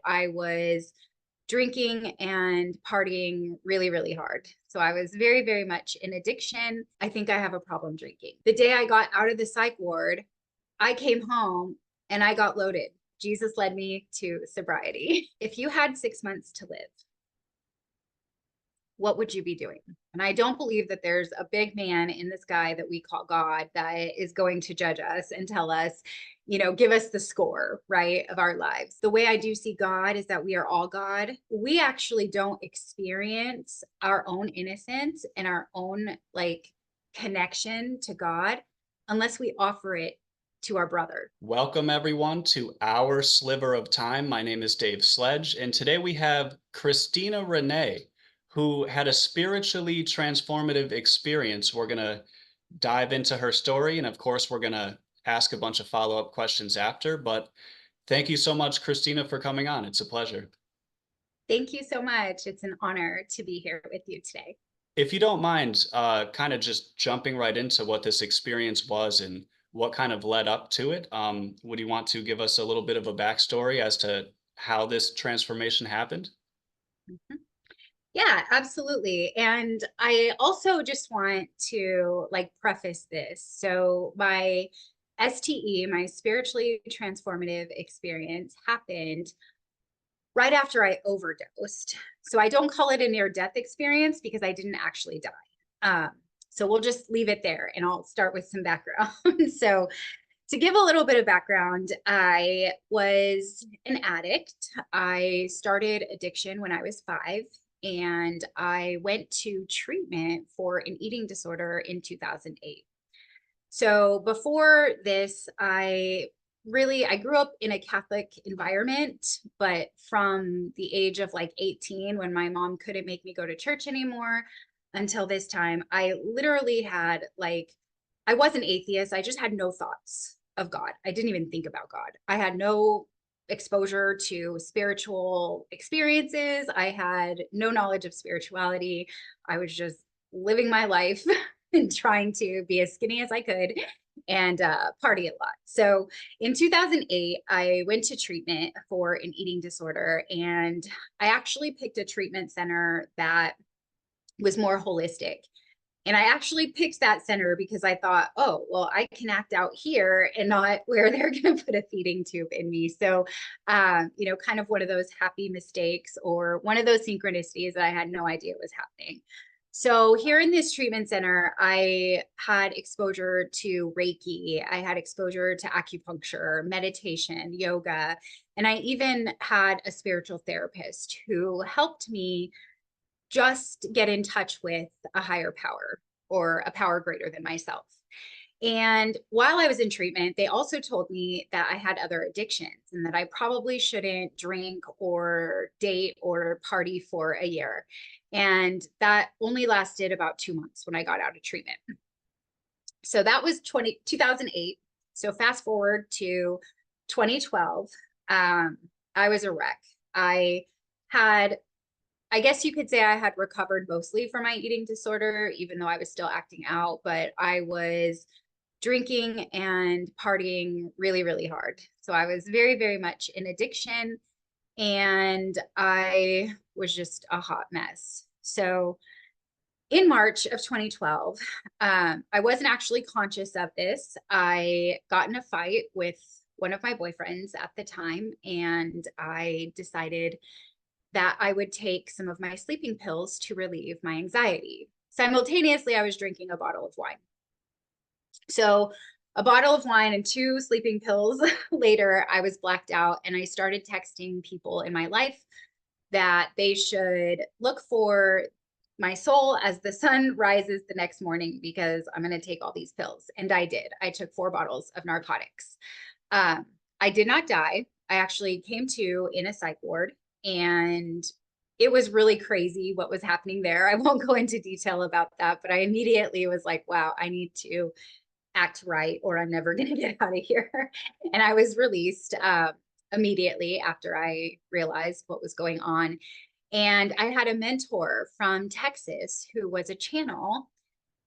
I was drinking and partying really, really hard. So I was very, very much in addiction. I think I have a problem drinking. The day I got out of the psych ward, I came home and I got loaded. Jesus led me to sobriety. If you had 6 months to live, what would you be doing? And I don't believe that there's a big man in the sky that we call God that is going to judge us and tell us, give us the score, right, of our lives. The way I do see God is that we are all God. We actually don't experience our own innocence and our own connection to God unless we offer it to our brother. Welcome, everyone, to our sliver of time. My name is Dave Sledge, and today we have Christina Renee, who had a spiritually transformative experience. We're going to dive into her story, and of course, we're going to ask a bunch of follow-up questions after. But thank you so much, Christina, for coming on. It's a pleasure. Thank you so much. It's an honor to be here with you today. If you don't mind, kind of just jumping right into what this experience was and what kind of led up to it, would you want to give us a little bit of a backstory as to how this transformation happened? Mhm. Yeah, absolutely. And I also just want to preface this. So my STE, my spiritually transformative experience, happened right after I overdosed. So I don't call it a near-death experience because I didn't actually die. So we'll just leave it there and I'll start with some background. So to give a little bit of background, I was an addict. I started addiction when I was 5, and I went to treatment for an eating disorder in 2008. So before this, I grew up in a Catholic environment, but from the age of 18, when my mom couldn't make me go to church anymore, until this time, I literally had I was an atheist. I just had no thoughts of God. I didn't even think about God. I had no exposure to spiritual experiences. I had no knowledge of spirituality. I was just living my life and trying to be as skinny as I could and party a lot. So in 2008, I went to treatment for an eating disorder, and I actually picked a treatment center that was more holistic. And I actually picked that center because I thought, oh, well, I can act out here and not where they're going to put a feeding tube in me. So, kind of one of those happy mistakes or one of those synchronicities that I had no idea was happening. So here in this treatment center, I had exposure to Reiki. I had exposure to acupuncture, meditation, yoga, and I even had a spiritual therapist who helped me just get in touch with a higher power or a power greater than myself. And while I was in treatment, they also told me that I had other addictions and that I probably shouldn't drink or date or party for a year. And that only lasted about 2 months when I got out of treatment. So that was 2008. So fast forward to 2012, I was a wreck. I guess you could say I had recovered mostly from my eating disorder, even though I was still acting out, but I was drinking and partying really, really hard. So I was very, very much in addiction, and I was just a hot mess. So in March of 2012, I wasn't actually conscious of this. I got in a fight with one of my boyfriends at the time, and I decided that I would take some of my sleeping pills to relieve my anxiety. Simultaneously, I was drinking a bottle of wine. So a bottle of wine and 2 sleeping pills later, I was blacked out, and I started texting people in my life that they should look for my soul as the sun rises the next morning because I'm going to take all these pills. And I did. I took 4 bottles of narcotics. I did not die. I actually came to in a psych ward, and it was really crazy what was happening there. I won't go into detail about that, but I immediately was like, wow, I need to act right or I'm never going to get out of here. And I was released immediately after I realized what was going on. And I had a mentor from Texas who was a channel.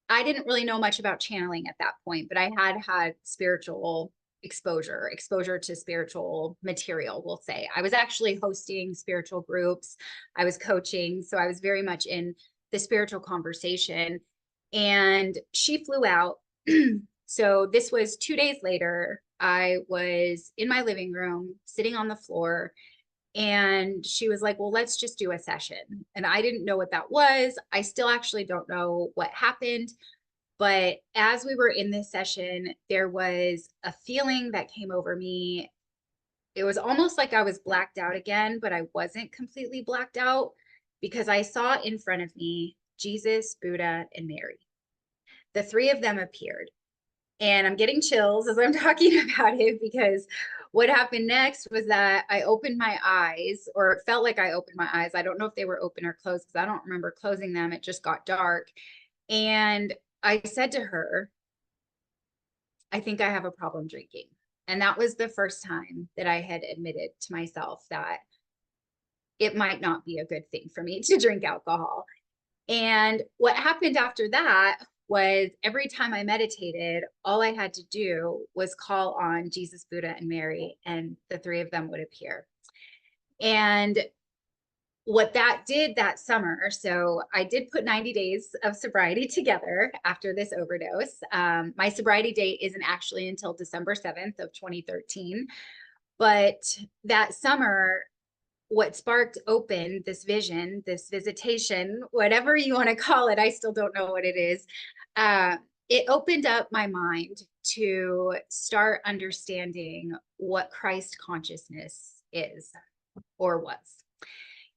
I didn't really know much about channeling at that point, but I had had spiritual exposure to spiritual material, we'll say. I was actually hosting spiritual groups. I was coaching. So I was very much in the spiritual conversation. And she flew out. So this was 2 days later. I was in my living room, sitting on the floor, and she was like, well, let's just do a session. And I didn't know what that was. I still actually don't know what happened. But as we were in this session, there was a feeling that came over me. It was almost like I was blacked out again, but I wasn't completely blacked out because I saw in front of me Jesus, Buddha, and Mary. The three of them appeared. And I'm getting chills as I'm talking about it because what happened next was that I opened my eyes, or it felt like I opened my eyes. I don't know if they were open or closed because I don't remember closing them. It just got dark. And I said to her, I think I have a problem drinking. And that was the first time that I had admitted to myself that it might not be a good thing for me to drink alcohol. And what happened after that was every time I meditated, all I had to do was call on Jesus, Buddha, and Mary, and the three of them would appear. And what that did that summer, so I did put 90 days of sobriety together after this overdose. My sobriety date isn't actually until December 7th of 2013. But that summer, what sparked open this vision, this visitation, whatever you want to call it, I still don't know what it is. It opened up my mind to start understanding what Christ consciousness is or was.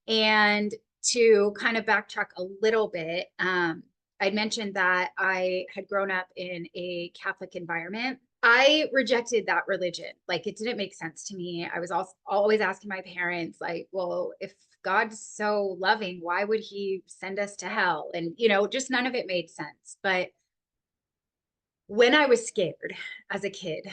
And to kind of backtrack a little bit, I'd mentioned that I had grown up in a Catholic environment. I rejected that religion. Like, it didn't make sense to me. I was also always asking my parents, like, well, if God's so loving, why would he send us to hell? And, just none of it made sense. But when I was scared as a kid,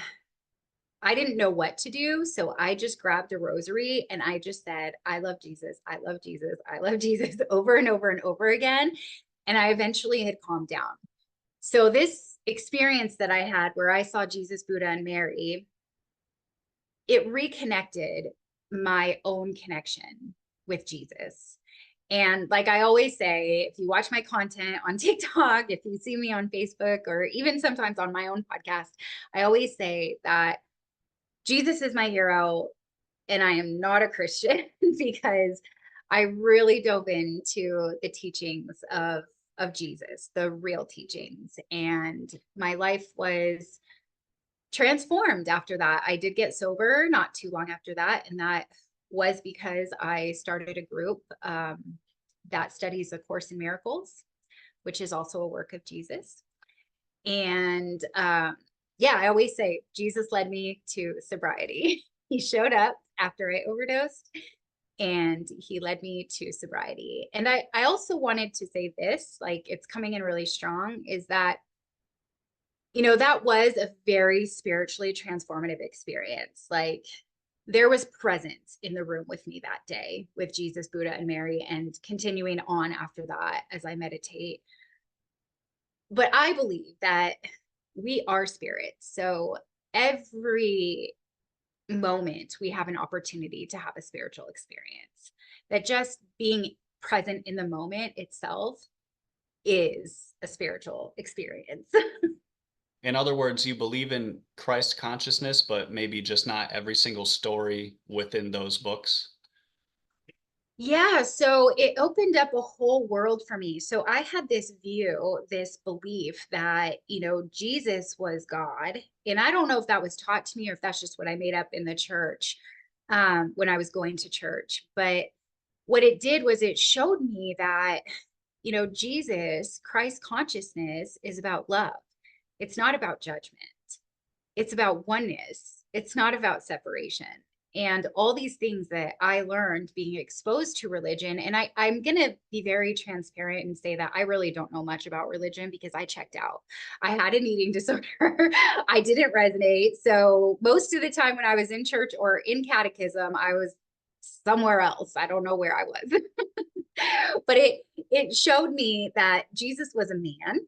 I didn't know what to do. So I just grabbed a rosary and I just said, I love Jesus. I love Jesus. I love Jesus over and over and over again. And I eventually had calmed down. So this experience that I had where I saw Jesus, Buddha, and Mary, it reconnected my own connection with Jesus. And like I always say, if you watch my content on TikTok, if you see me on Facebook, or even sometimes on my own podcast, I always say that Jesus is my hero and I am not a Christian because I really dove into the teachings of Jesus, the real teachings. And my life was transformed after that. I did get sober not too long after that. And that was because I started a group that studies A Course in Miracles, which is also a work of Jesus. And yeah, I always say Jesus led me to sobriety. He showed up after I overdosed and he led me to sobriety. And I also wanted to say this, like, it's coming in really strong, is that, that was a very spiritually transformative experience. Like, there was presence in the room with me that day with Jesus, Buddha, and Mary, and continuing on after that as I meditate. But I believe that we are spirits. So every moment we have an opportunity to have a spiritual experience, that just being present in the moment itself is a spiritual experience. In other words, you believe in Christ consciousness, but maybe just not every single story within those books. Yeah, so it opened up a whole world for me. So I had this view, this belief that, Jesus was God. And I don't know if that was taught to me or if that's just what I made up in the church when I was going to church. But what it did was it showed me that, Jesus, Christ consciousness, is about love. It's not about judgment. It's about oneness. It's not about separation. And all these things that I learned being exposed to religion. And I'm going to be very transparent and say that I really don't know much about religion because I checked out. I had an eating disorder. I didn't resonate. So most of the time when I was in church or in catechism, I was somewhere else. I don't know where I was. But it showed me that Jesus was a man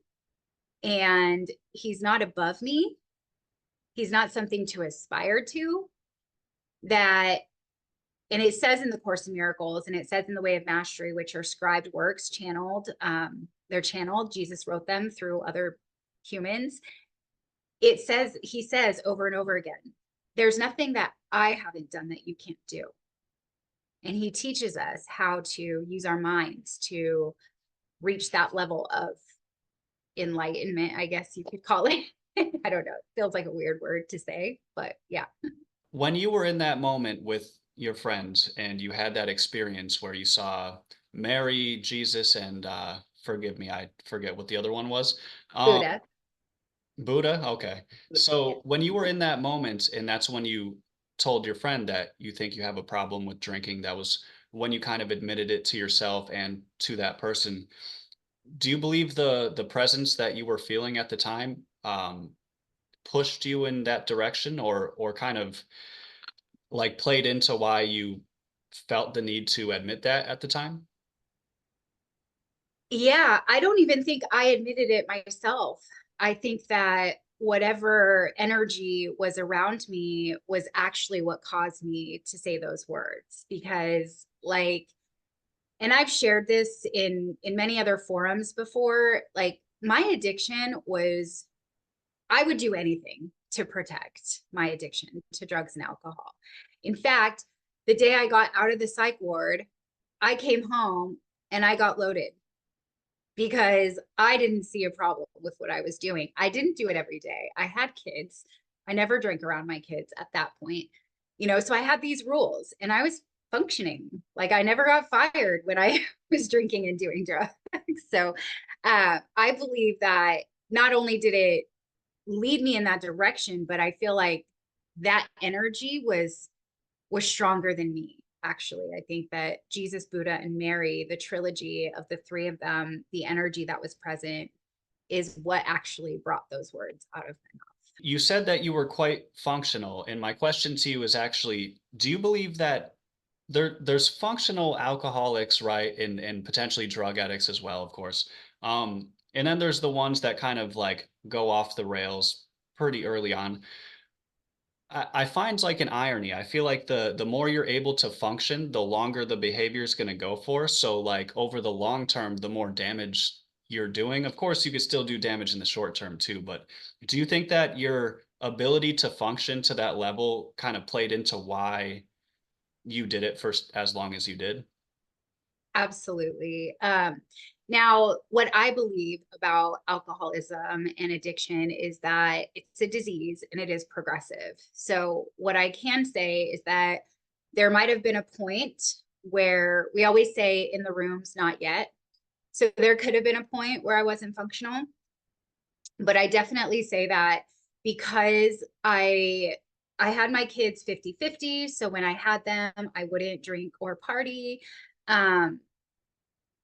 and he's not above me. He's not something to aspire to. That, and it says in the Course in Miracles, and it says in the Way of Mastery, which are scribed works, channeled, they're channeled. Jesus wrote them through other humans. It says, he says over and over again, there's nothing that I haven't done that you can't do. And he teaches us how to use our minds to reach that level of enlightenment, I guess you could call it. I don't know. It feels like a weird word to say, but yeah. When you were in that moment with your friends and you had that experience where you saw Mary, Jesus, and forgive me, I forget what the other one was. Um, Buddha. Buddha? Okay. Yeah. So when you were in that moment, and that's when you told your friend that you think you have a problem with drinking, that was when you kind of admitted it to yourself and to that person. Do you believe the presence that you were feeling at the time pushed you in that direction, or kind of like played into why you felt the need to admit that at the time? Yeah, I don't even think I admitted it myself. I think that whatever energy was around me was actually what caused me to say those words, because like, and I've shared this in many other forums before, like my addiction was, I would do anything to protect my addiction to drugs and alcohol. In fact, the day I got out of the psych ward, I came home and I got loaded because I didn't see a problem with what I was doing. I didn't do it every day. I had kids. I never drank around my kids at that point. So I had these rules and I was functioning. Like I never got fired when I was drinking and doing drugs. So I believe that not only did it lead me in that direction, but I feel like that energy was stronger than me. Actually, I think that Jesus, Buddha, and Mary, the trilogy of the three of them, the energy that was present is what actually brought those words out of my mouth. You said that you were quite functional, and my question to you is actually, do you believe that there's functional alcoholics, right, and potentially drug addicts as well, of course. And then there's the ones that kind of like go off the rails pretty early on. I find like an irony. I feel like the more you're able to function, the longer the behavior is going to go for. So like over the long term, the more damage you're doing. Of course, you could still do damage in the short term too, but do you think that your ability to function to that level kind of played into why you did it for as long as you did? Absolutely. Now, what I believe about alcoholism and addiction is that it's a disease and it is progressive. So, what I can say is that there might have been a point where we always say in the rooms, not yet. So, there could have been a point where I wasn't functional, but I definitely say that because I had my kids 50-50. So when I had them, I wouldn't drink or party. Um,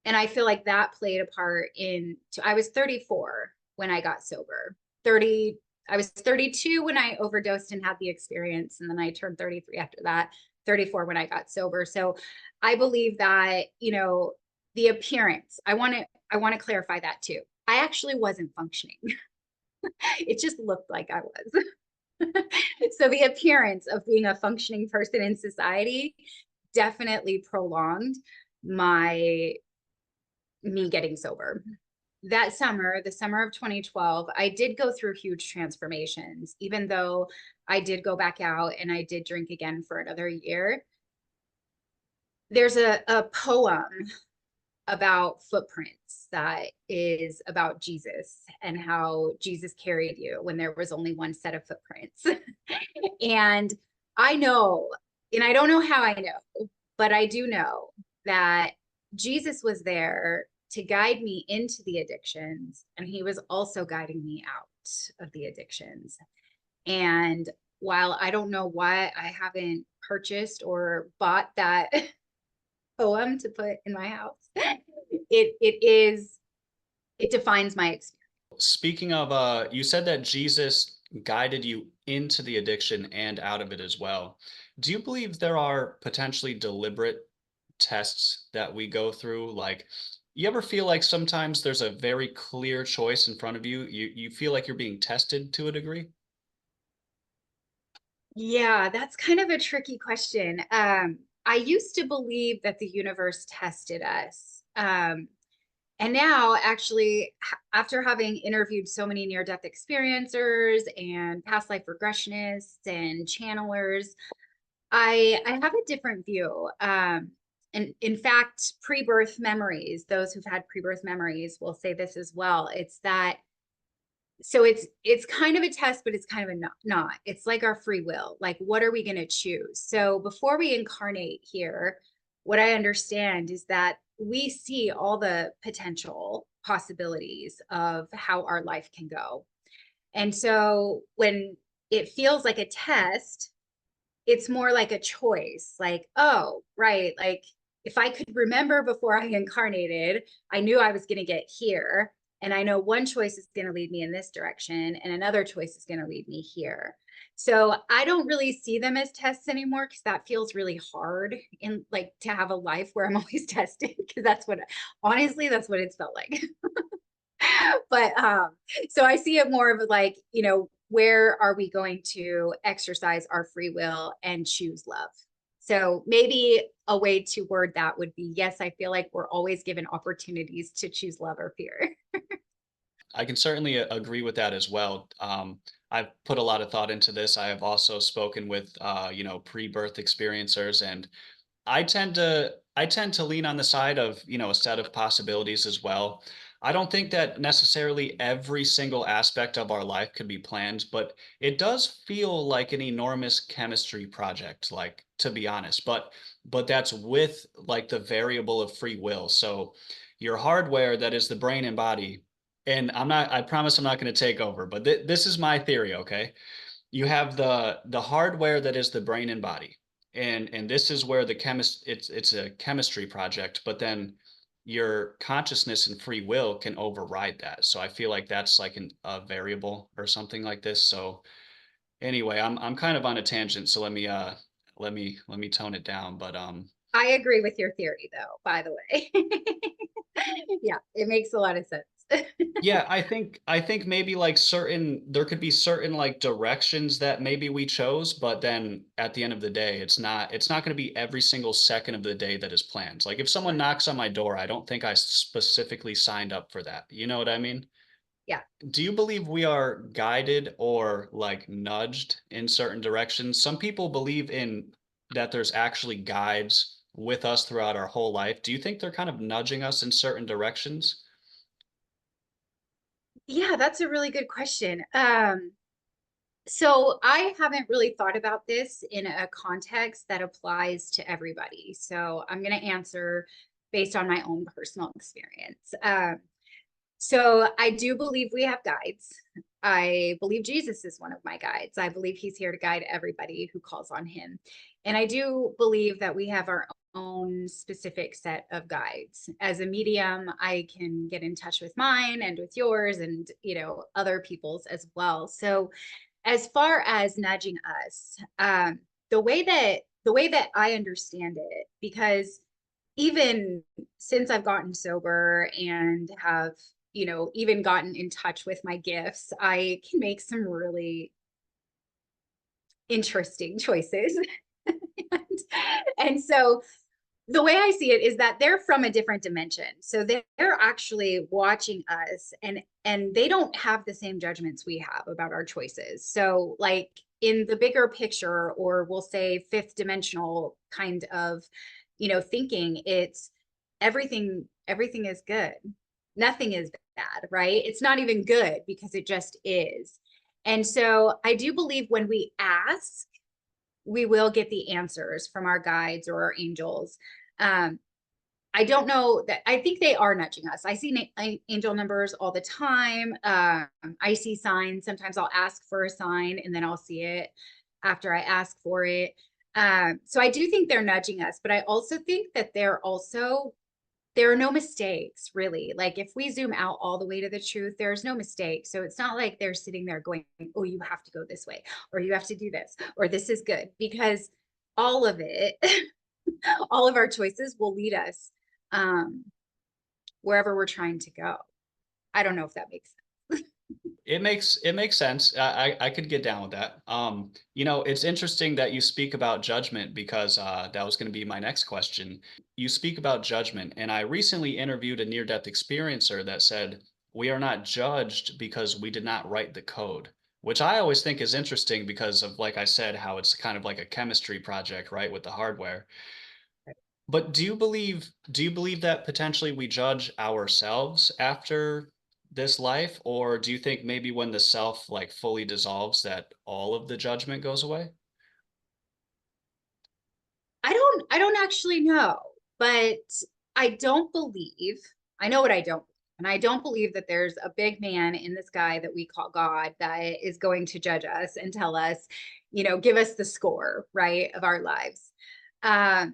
and I feel like that played a part in, I was 34 when I got sober. 30, I was 32 when I overdosed and had the experience. And then I turned 33 after that, 34 when I got sober. So I believe that, the appearance, I want to clarify that too. I actually wasn't functioning. It just looked like I was. So the appearance of being a functioning person in society definitely prolonged my me getting sober. That summer, the summer of 2012, I did go through huge transformations, even though I did go back out and I did drink again for another year. There's a poem about footprints that is about Jesus and how Jesus carried you when there was only one set of footprints. And I know, and I don't know how I know, but I do know that Jesus was there to guide me into the addictions, and he was also guiding me out of the addictions. And while I don't know why I haven't purchased or bought that poem to put in my house, it defines my experience. Speaking of, you said that Jesus guided you into the addiction and out of it as well. Do you believe there are potentially deliberate tests that we go through? Like, you ever feel like sometimes there's a very clear choice in front of you? You feel like you're being tested to a degree? Yeah, that's kind of a tricky question. I used to believe that the universe tested us. And now, actually, after having interviewed so many near-death experiencers and past life regressionists and channelers, I have a different view. And in fact, pre-birth memories, those who've had pre-birth memories will say this as well. It's that so it's kind of a test, but it's kind of a not. It's like our free will. Like, what are we going to choose? So before we incarnate here, what I understand is that we see all the potential possibilities of how our life can go. And so when it feels like a test, it's more like a choice. Like, oh, right, like if I could remember before I incarnated, I knew I was going to get here, and I know one choice is going to lead me in this direction and another choice is going to lead me here. So I don't really see them as tests anymore, because that feels really hard in, like, to have a life where I'm always tested, because that's what, honestly, that's what it's felt like. But so I see it more of like, where are we going to exercise our free will and choose love? So maybe a way to word that would be, yes, I feel like we're always given opportunities to choose love or fear. I can certainly agree with that as well. I've put a lot of thought into this. I have also spoken with, pre-birth experiencers, and I tend to lean on the side of, a set of possibilities as well. I don't think that necessarily every single aspect of our life could be planned, but it does feel like an enormous chemistry project, like, to be honest. But that's with like the variable of free will. So your hardware, that is the brain and body, and I promise I'm not going to take over, but this is my theory, okay? You have the hardware that is the brain and body, and this is where the chemist it's a chemistry project, but then your consciousness and free will can override that. So I feel like that's like a variable or something like this. So anyway, I'm kind of on a tangent, so let me tone it down. But I agree with your theory, though, by the way. Yeah, it makes a lot of sense. yeah, I think maybe like there could be certain like directions that maybe we chose, but then at the end of the day, it's not going to be every single second of the day that is planned. Like if someone Right. knocks on my door, I don't think I specifically signed up for that. You know what I mean? Yeah. Do you believe we are guided or like nudged in certain directions? Some people believe in that there's actually guides with us throughout our whole life. Do you think they're kind of nudging us in certain directions? Yeah, that's a really good question. So I haven't really thought about this in a context that applies to everybody. So I'm going to answer based on my own personal experience. So I do believe we have guides. I believe Jesus is one of my guides. I believe he's here to guide everybody who calls on him. And I do believe that we have our own specific set of guides. As a medium, I can get in touch with mine and with yours and, other people's as well. So as far as nudging us, the way that I understand it, because even since I've gotten sober and have, even gotten in touch with my gifts, I can make some really interesting choices. and, and so the way I see it is that they're from a different dimension. So they're actually watching us, and they don't have the same judgments we have about our choices. So like in the bigger picture, or we'll say fifth dimensional kind of, thinking, it's everything is good. Nothing is bad, right? It's not even good because it just is. And so I do believe when we ask, we will get the answers from our guides or our angels. Um, I don't know that I think they are nudging us. I see angel numbers all the time. I see signs. Sometimes I'll ask for a sign and then I'll see it after I ask for it. So I do think they're nudging us, but I also think that there are no mistakes, really. Like if we zoom out all the way to the truth, there's no mistake. So it's not like they're sitting there going, oh, you have to go this way, or you have to do this, or this is good, because all of it, all of our choices will lead us um, wherever we're trying to go. I don't know if that makes sense. It makes sense. I could get down with that. It's interesting that you speak about judgment because that was going to be my next question. You speak about judgment, and I recently interviewed a near-death experiencer that said, "We are not judged because we did not write the code," which I always think is interesting because of, like I said, how it's kind of like a chemistry project, right, with the hardware. But do you believe that potentially we judge ourselves after this life, or do you think maybe when the self like fully dissolves that all of the judgment goes away? I don't actually know, but I don't believe, I know what I don't believe. And I don't believe that there's a big man in the sky that we call God that is going to judge us and tell us, give us the score, right, of our lives. Um,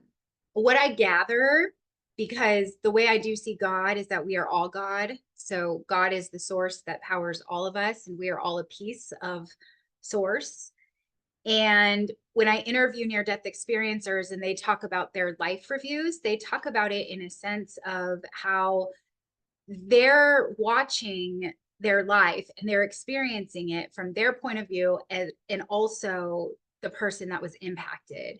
what I gather, because the way I do see God is that we are all God. So God is the source that powers all of us, and we are all a piece of source. And when I interview near death experiencers and they talk about their life reviews, they talk about it in a sense of how they're watching their life and they're experiencing it from their point of view, and also the person that was impacted.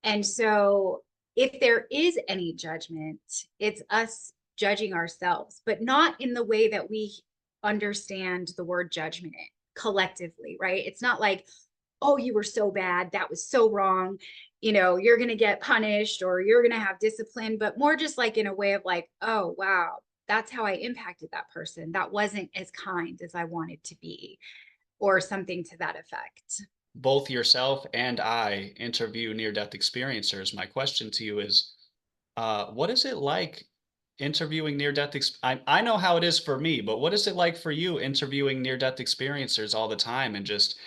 And so if there is any judgment, it's us judging ourselves, but not in the way that we understand the word judgment collectively, right? It's not like, oh, you were so bad, that was so wrong, you're going to get punished or you're going to have discipline, but more just like in a way of like, oh, wow, that's how I impacted that person. That wasn't as kind as I wanted to be, or something to that effect. Both yourself and I interview near-death experiencers. My question to you is, what is it like interviewing near-death I know how it is for me, but what is it like for you interviewing near-death experiencers all the time and just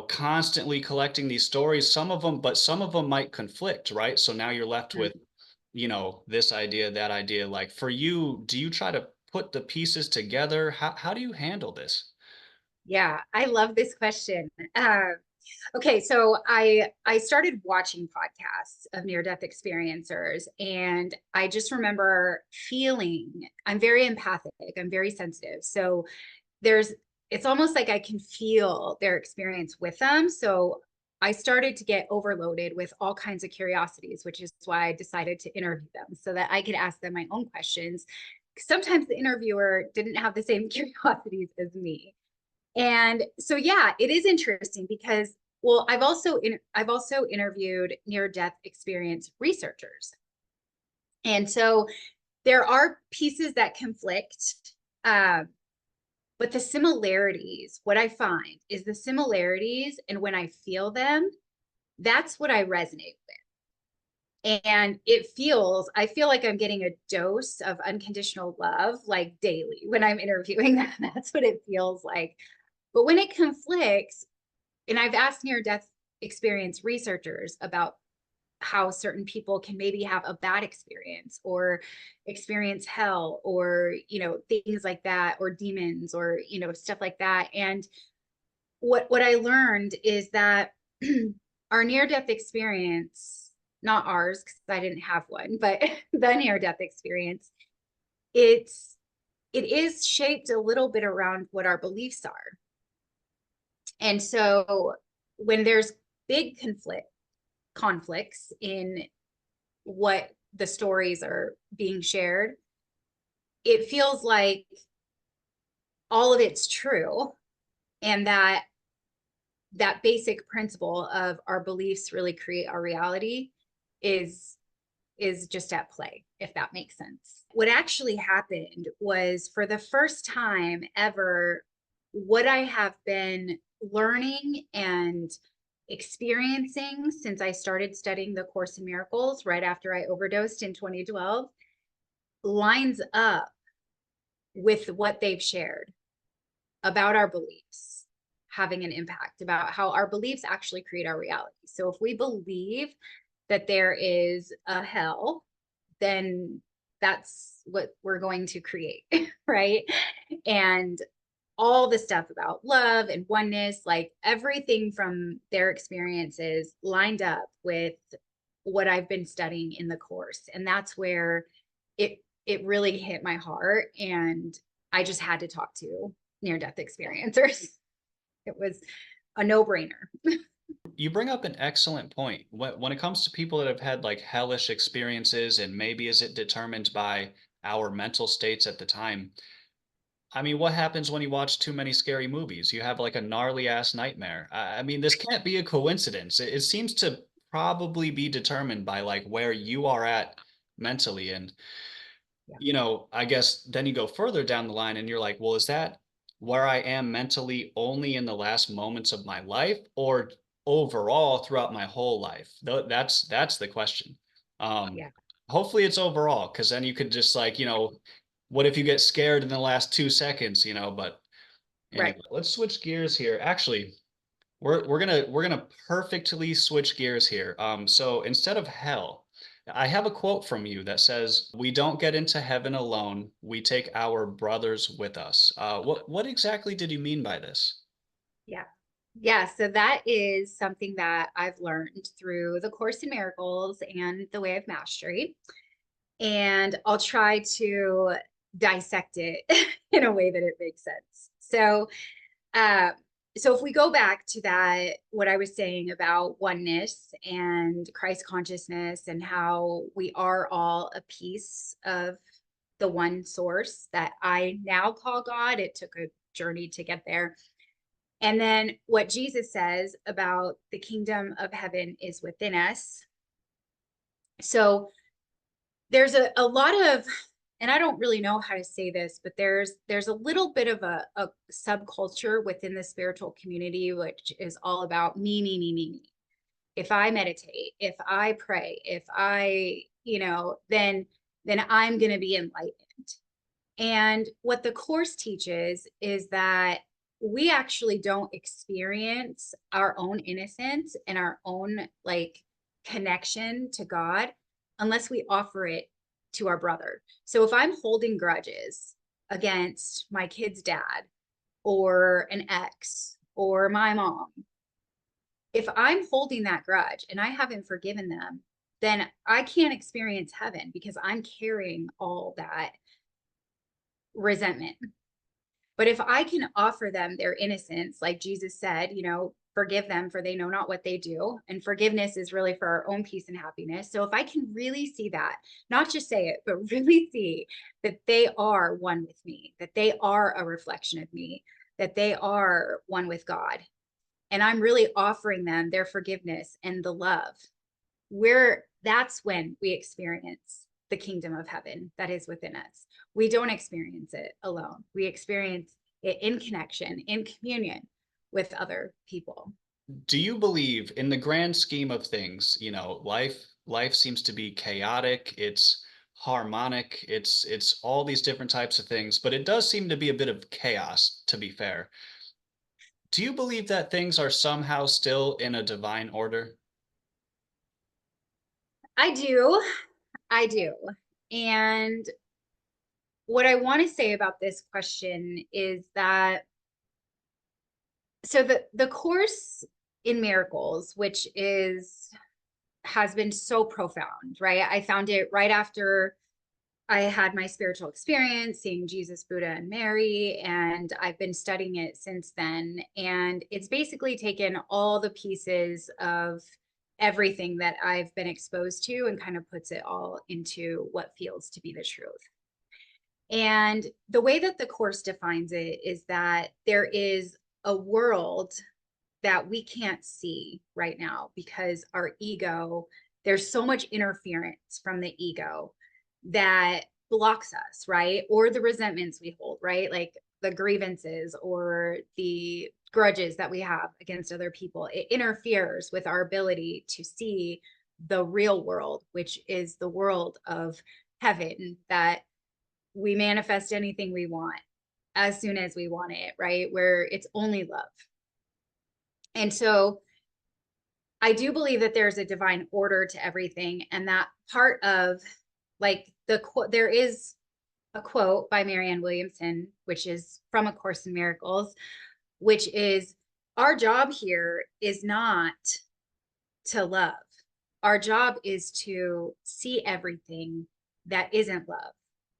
constantly collecting these stories, some of them might conflict, right? So now you're left with, this idea, that idea. Like for you, do you try to put the pieces together? How do you handle this? Yeah, I love this question. Okay, so I started watching podcasts of near death experiencers, and I just remember feeling, I'm very empathic, I'm very sensitive. So there's it's almost like I can feel their experience with them. So I started to get overloaded with all kinds of curiosities, which is why I decided to interview them so that I could ask them my own questions. Sometimes the interviewer didn't have the same curiosities as me. And so yeah, it is interesting because, well, I've also interviewed near death experience researchers. And so there are pieces that conflict. Um, but the similarities, what I find is the similarities, and when I feel them, that's what I resonate with. And I feel like I'm getting a dose of unconditional love like daily when I'm interviewing them. That's what it feels like. But when it conflicts, and I've asked near death experience researchers about how certain people can maybe have a bad experience or experience hell, or things like that, or demons, or stuff like that. And what I learned is that our near death experience, not ours because I didn't have one, but the near death experience, it's it is shaped a little bit around what our beliefs are. And so when there's big conflicts in what the stories are being shared, it feels like all of it's true, and that basic principle of our beliefs really create our reality is just at play, if that makes sense. What actually happened was, for the first time ever, what I have been learning and experiencing since I started studying the Course in Miracles right after I overdosed in 2012 lines up with what they've shared about our beliefs having an impact, about how our beliefs actually create our reality. So if we believe that there is a hell, then that's what we're going to create, right? And all the stuff about love and oneness, like everything from their experiences lined up with what I've been studying in the course. And that's where it really hit my heart, and I just had to talk to near-death experiencers. It was a no-brainer. You bring up an excellent point. When it comes to people that have had like hellish experiences, and maybe is it determined by our mental states at the time? I mean, what happens when you watch too many scary movies? You have like a gnarly ass nightmare. I mean, this can't be a coincidence. It seems to probably be determined by like where you are at mentally. And Yeah. I guess then you go further down the line and you're like, well, is that where I am mentally only in the last moments of my life, or overall throughout my whole life? That's the question. Um, Yeah. Hopefully it's overall, because then you could just like, what if you get scared in the last 2 seconds, but Right. anyway, let's switch gears here. Actually, we're gonna perfectly switch gears here. So instead of hell, I have a quote from you that says, "We don't get into heaven alone. We take our brothers with us." What exactly did you mean by this? Yeah. Yeah. So that is something that I've learned through the Course in Miracles and the Way of Mastery. And I'll try to dissect it in a way that it makes sense. Uh, so if we go back to that, what I was saying about oneness and Christ consciousness and how we are all a piece of the one source that I now call God, it took a journey to get there. And then what Jesus says about the kingdom of heaven is within us. So there's a lot of, and I don't really know how to say this, but there's a little bit of a subculture within the spiritual community, which is all about me. If I meditate, if I pray, if I, then I'm going to be enlightened. And what the Course teaches is that we actually don't experience our own innocence and our own like connection to God unless we offer it to our brother. So if I'm holding grudges against my kid's dad or an ex or my mom, if I'm holding that grudge and I haven't forgiven them, then I can't experience heaven because I'm carrying all that resentment. But if I can offer them their innocence, like Jesus said, forgive them for they know not what they do. And forgiveness is really for our own peace and happiness. So if I can really see that, not just say it, but really see that they are one with me, that they are a reflection of me, that they are one with God, and I'm really offering them their forgiveness and the love, that's when we experience the kingdom of heaven that is within us. We don't experience it alone. We experience it in connection, in communion with other people. Do you believe in the grand scheme of things, life seems to be chaotic, it's harmonic, it's all these different types of things, but it does seem to be a bit of chaos, to be fair. Do you believe that things are somehow still in a divine order? I do. I do. And what I want to say about this question is that the Course in Miracles, which has been so profound, right? I found it right after I had my spiritual experience seeing Jesus, Buddha, and Mary, and I've been studying it since then. And it's basically taken all the pieces of everything that I've been exposed to and kind of puts it all into what feels to be the truth. And the way that the Course defines it is that there is a world that we can't see right now because our ego, there's so much interference from the ego that blocks us, right? Or the resentments we hold, right? Like the grievances or the grudges that we have against other people. It interferes with our ability to see the real world, which is the world of heaven, that we manifest anything we want as soon as we want it, right? Where it's only love. And so I do believe that there's a divine order to everything. And that part of like there is a quote by Marianne Williamson, which is from A Course in Miracles, which is, our job here is not to love. Our job is to see everything that isn't love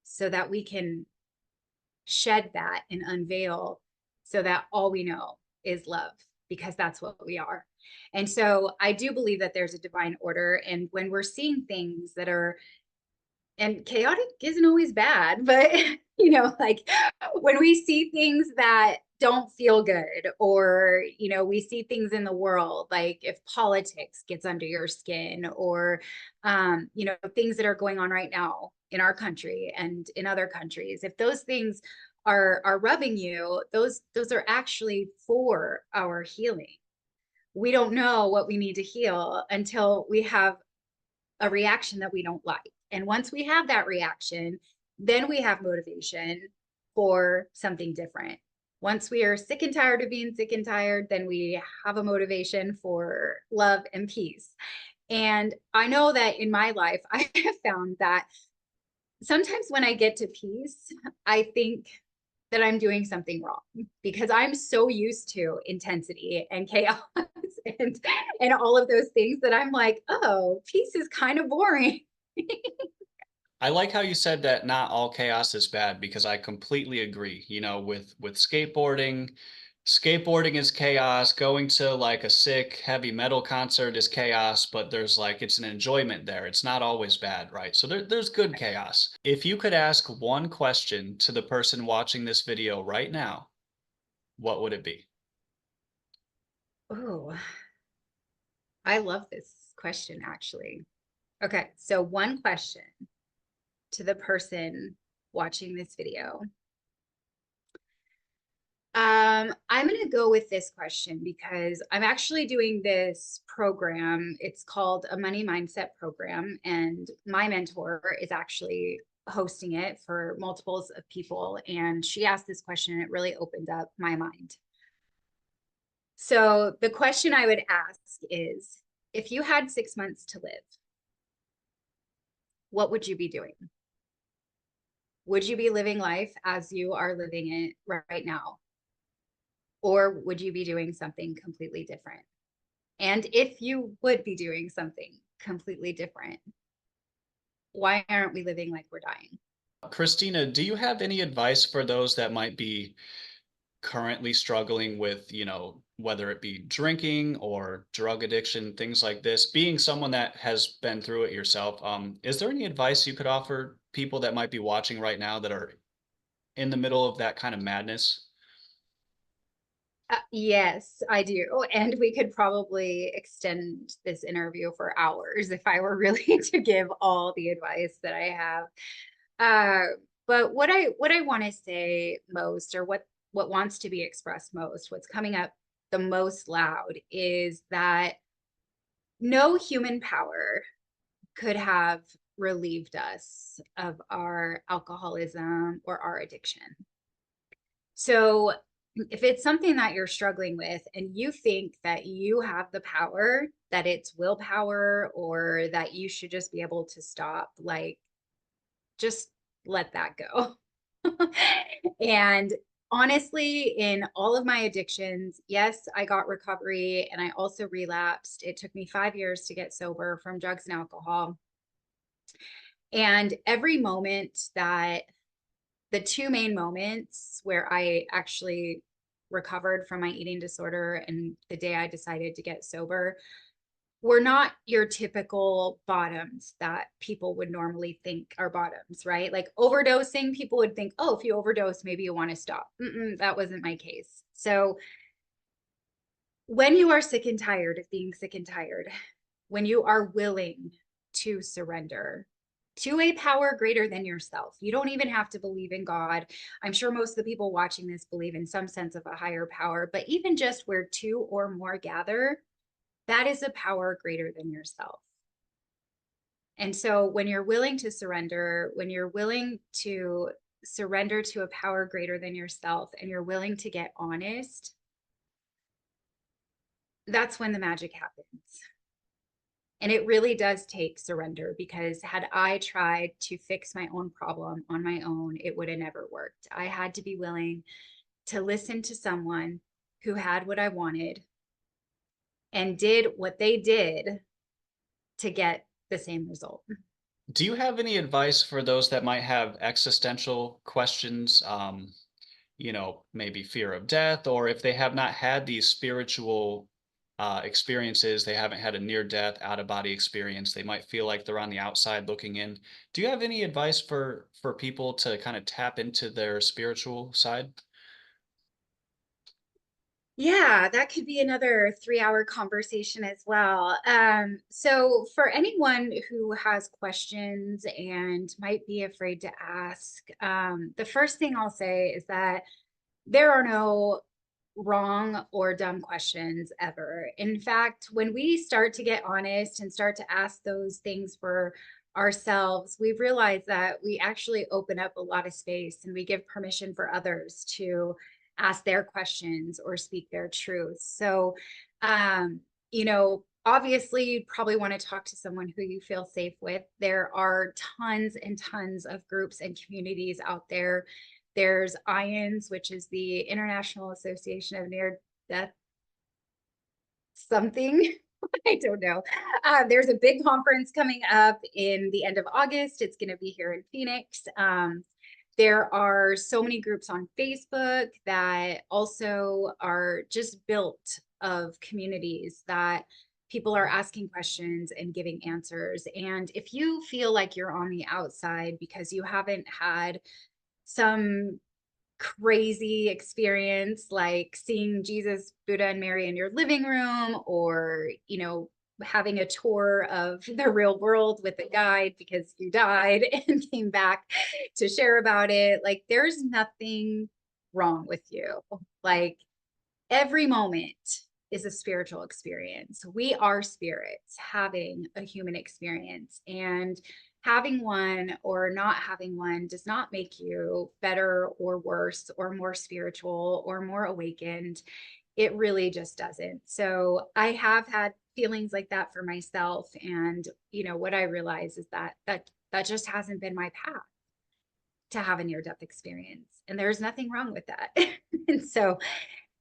so that we can shed that and unveil so that all we know is love, because that's what we are. And so I do believe that there's a divine order. And when we're seeing things that are, and chaotic isn't always bad, but like when we see things that don't feel good, or we see things in the world, like if politics gets under your skin, or things that are going on right now in our country and in other countries, if those things are rubbing you, those are actually for our healing. We don't know what we need to heal until we have a reaction that we don't like. And once we have that reaction, then we have motivation for something different. Once we are sick and tired of being sick and tired, then we have a motivation for love and peace. And I know that in my life, I have found that sometimes when I get to peace, I think that I'm doing something wrong, because I'm so used to intensity and chaos and all of those things, that I'm like, oh, peace is kind of boring. I like how you said that not all chaos is bad, because I completely agree. With skateboarding is chaos. Going to like a sick heavy metal concert is chaos, but there's like it's an enjoyment there. It's not always bad, right? So there's good chaos. If you could ask one question to the person watching this video right now, what would it be? Oh, I love this question, actually. Okay, so one question to the person watching this video. I'm going to go with this question because I'm actually doing this program. It's called a money mindset program, and my mentor is actually hosting it for multiples of people. And she asked this question, and it really opened up my mind. So the question I would ask is, if you had 6 months to live, what would you be doing? Would you be living life as you are living it right now? Or would you be doing something completely different? And if you would be doing something completely different, why aren't we living like we're dying? Christina, do you have any advice for those that might be currently struggling with, whether it be drinking or drug addiction, things like this? Being someone that has been through it yourself, is there any advice you could offer people that might be watching right now that are in the middle of that kind of madness? Yes, I do. And we could probably extend this interview for hours if I were really to give all the advice that I have. But what I want to say most, or what wants to be expressed most, what's coming up the most loud, is that no human power could have relieved us of our alcoholism or our addiction. So if it's something that you're struggling with and you think that you have the power, that it's willpower, or that you should just be able to stop, like, just let that go. And honestly, in all of my addictions, yes, I got recovery and I also relapsed. It took me 5 years to get sober from drugs and alcohol. And every moment that the two main moments where I actually recovered from my eating disorder and the day I decided to get sober were not your typical bottoms that people would normally think are bottoms, right? Like overdosing, people would think, oh, if you overdose, maybe you want to stop. That wasn't my case. So when you are sick and tired of being sick and tired, when you are willing to surrender to a power greater than yourself, you don't even have to believe in God. I'm sure most of the people watching this believe in some sense of a higher power, but even just where two or more gather, that is a power greater than yourself. And so when you're willing to surrender, when you're willing to surrender to a power greater than yourself, and you're willing to get honest, that's when the magic happens. And it really does take surrender, because had I tried to fix my own problem on my own, it would have never worked. I had to be willing to listen to someone who had what I wanted and did what they did to get the same result. Do you have any advice for those that might have existential questions? maybe fear of death, or if they have not had these spiritual experiences, they haven't had a near death, out of body experience, they might feel like they're on the outside looking in. Do you have any advice for people to kind of tap into their spiritual side? Yeah, that could be another 3-hour conversation as well. So for anyone who has questions and might be afraid to ask, the first thing I'll say is that there are no wrong or dumb questions ever. In fact, when we start to get honest and start to ask those things for ourselves, we've realized that we actually open up a lot of space and we give permission for others to ask their questions or speak their truth. So, obviously, you'd probably want to talk to someone who you feel safe with. There are tons and tons of groups and communities out there. There's IANS, which is the International Association of Near Death something. I don't know. There's a big conference coming up in the end of August. It's going to be here in Phoenix. There are so many groups on Facebook that also are just built of communities that people are asking questions and giving answers. And if you feel like you're on the outside because you haven't had some crazy experience like seeing Jesus, Buddha, and Mary in your living room, or, having a tour of the real world with a guide because you died and came back to share about it. Like, there's nothing wrong with you. Like, every moment is a spiritual experience. We are spirits having a human experience, and having one or not having one does not make you better or worse or more spiritual or more awakened. It really just doesn't. So I have had feelings like that for myself, and what I realize is that just hasn't been my path to have a near death experience, and there's nothing wrong with that. And so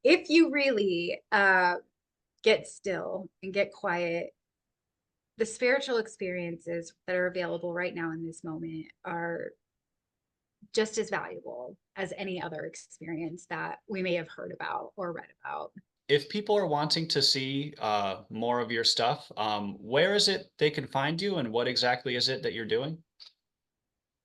if you really get still and get quiet, the spiritual experiences that are available right now in this moment are just as valuable as any other experience that we may have heard about or read about. If people are wanting to see more of your stuff, where is it they can find you, and what exactly is it that you're doing?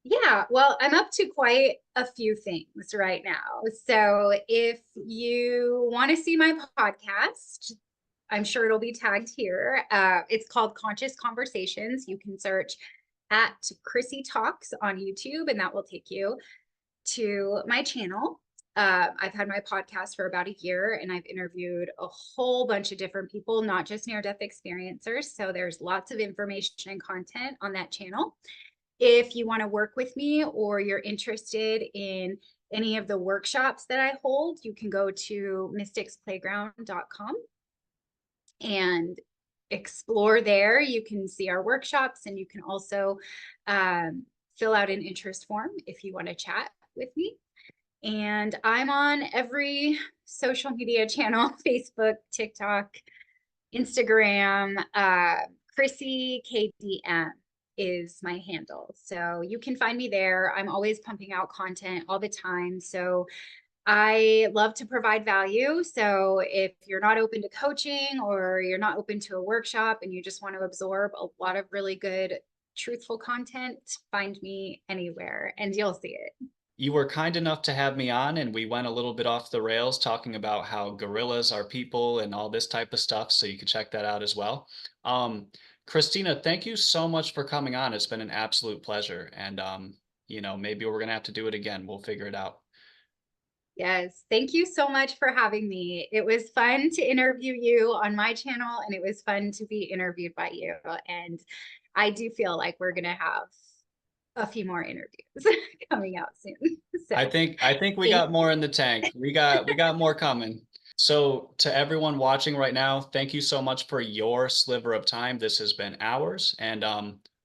Yeah, well, I'm up to quite a few things right now. So if you want to see my podcast, I'm sure it'll be tagged here. It's called Conscious Conversations. You can search at Chrissy Talks on YouTube, and that will take you to my channel. I've had my podcast for about a year, and I've interviewed a whole bunch of different people, not just near-death experiencers. So there's lots of information and content on that channel. If you want to work with me or you're interested in any of the workshops that I hold, you can go to mysticsplayground.com and explore there. You can see our workshops, and you can also fill out an interest form if you want to chat with me. And I'm on every social media channel: Facebook, TikTok, Instagram. Chrissy KDM is my handle. So you can find me there. I'm always pumping out content all the time. So I love to provide value. So if you're not open to coaching, or you're not open to a workshop, and you just want to absorb a lot of really good, truthful content, find me anywhere and you'll see it. You were kind enough to have me on, and we went a little bit off the rails talking about how gorillas are people and all this type of stuff. So you can check that out as well. Um, Christina, thank you so much for coming on. It's been an absolute pleasure. And, maybe we're going to have to do it again. We'll figure it out. Yes, thank you so much for having me. It was fun to interview you on my channel, and it was fun to be interviewed by you. And I do feel like we're going to have a few more interviews coming out soon. So I think we thank got more in the tank. We got more coming. So to everyone watching right now, thank you so much for your sliver of time. This has been ours. And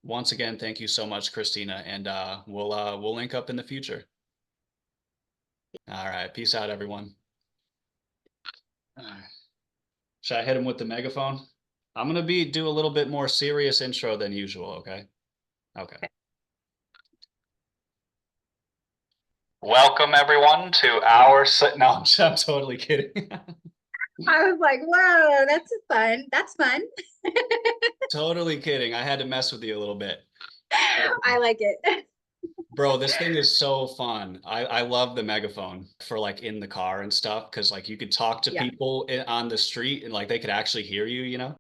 once again, thank you so much, Christina. And we'll link up in the future. All right. Peace out, everyone. All right. Should I hit him with the megaphone? I'm gonna do a little bit more serious intro than usual, okay? Okay. Welcome everyone to our no, I'm totally kidding. I was like, whoa, that's fun. That's fun. Totally kidding. I had to mess with you a little bit. I like it. Bro, this thing is so fun. I love the megaphone for like in the car and stuff because like you could talk to Yeah. people on the street and like they could actually hear you, you know?